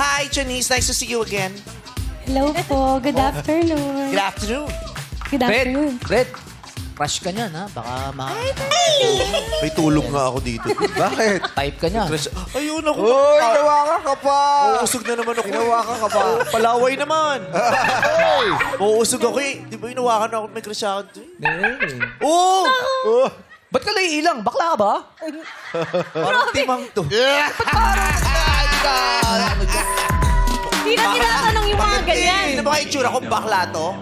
Hi, Janice. Nice to see you again. Hello po. Good afternoon. Good afternoon. Good afternoon. Red, crush ka niyan, ha? Baka May tulog nga ako dito. Bakit? type ka niyan. Ayun ako. Uy, inawakan ka pa! Uusog na naman ako. Inawakan ka pa. Palaway naman. Uusog ako eh. Di ba inawakan ako may crush ako? Oo! Oh. Ba't ka naiilang? Bakla ka ba? Parang timang to. Hindi na tinatanong yung mga ganyan. Ano ba kayo itsura ko? Bakla to?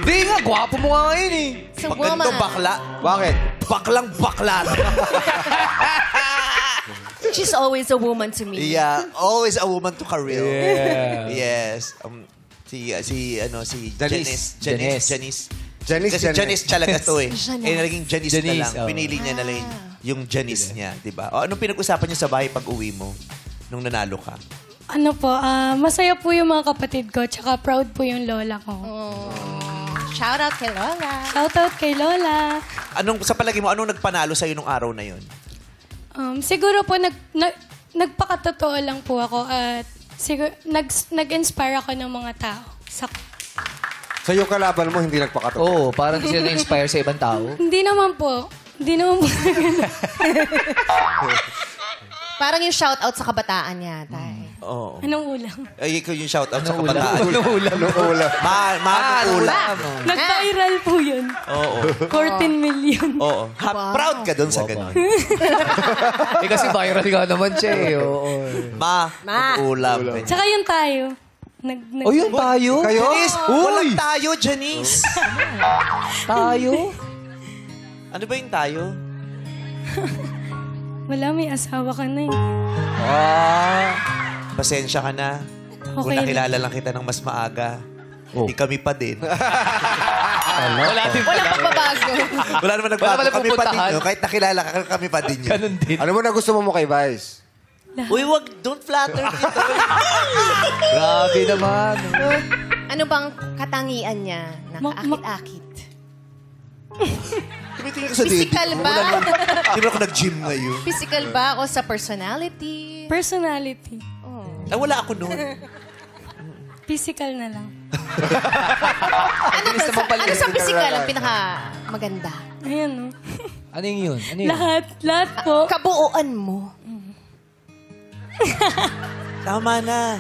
Di nga, gwapo mo nga ngayon eh. So, Pag ganito bakla, Bakit? baklang bakla to. She's always a woman to me. Yeah, always a woman to Karil. Yeah. Yes. Si Janice. Janice. Janice. Kasi Janice talaga to eh. Janice. Eh, naging Janice na Janice, lang. oh. Pinili niya na lang yung Janice niya, di ba? O, anong pinag-usapan niyo sa bahay pag uwi mo nung nanalo ka? Ano po, masaya po yung mga kapatid ko, tsaka proud po yung lola ko. Shout out kay Lola. Shout out kay Lola. Sa palagi mo, anong nagpanalo sa'yo nung araw na yun? Siguro po, nagpakatotoo lang po ako at siguro, nag-inspire ako ng mga tao. So yung kalaban mo hindi nagpakatotoo. Oo, parang di sila na-inspire sa ibang tao. Hindi naman po. Hindi naman po. Parang yung shout out sa kabataan yata. Oo. Anong ulam? Ay, ikaw yung shoutout sa Anong kabataan. Anong ulam? Ulam. Nag-viral po yun. Oo. 14 million. Oo. Proud ka doon sa ganun. Eh kasi viral nga naman siya eh. Oo. Ulam. Tsaka yung tayo. O yun, tayo? Kayo? Janice, walang tayo, Janice. Tayo? Ano ba yung tayo? Wala, may asawa ka na eh. Pasensya ka na. Kung Okay. nakilala lang kita ng mas maaga, hindi kami pa din. Wala din Walang pagbabago. Wala naman nagbago. Wala Kami pa din pupuntahan. yun. Kahit nakilala ka, kami pa din yun. Ganun din. Ano mo na gusto mo kay Vice? Uy, wag, don't flatter dito. Grabe naman. Ano bang katangian niya na kaakit-akit? Tumitingin ka sa dito. Physical ba? Hindi mo ako nag-gym ngayon. Physical ba o sa personality? Personality. Oh. Wala ako noon. Physical na lang. Ano sa physical ang pinaka maganda? Ayan, no? Ano yun? Ano yun? Lahat po. Kabuuan mo. Tama na.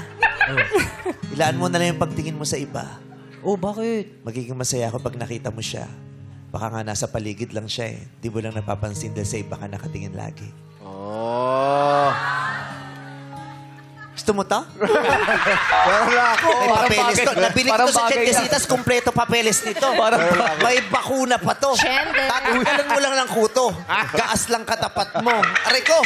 Ilaan mo na lang yung pagtingin mo sa iba. Oh, bakit? Magiging masaya ako pag nakita mo siya. Baka nga nasa paligid lang siya eh. Di mo lang napapansin dahil sa iba ka nakatingin lagi. Oh. Gusto mo to? Wala ako. May papeles to. bagay. Nabili ko Parang to sa bagay Jetesitas. Kompleto papeles nito. May bakuna pa to. Siyempre. Tatawalan mo lang ng kuto. Gaas lang katapat mo. Aray ko!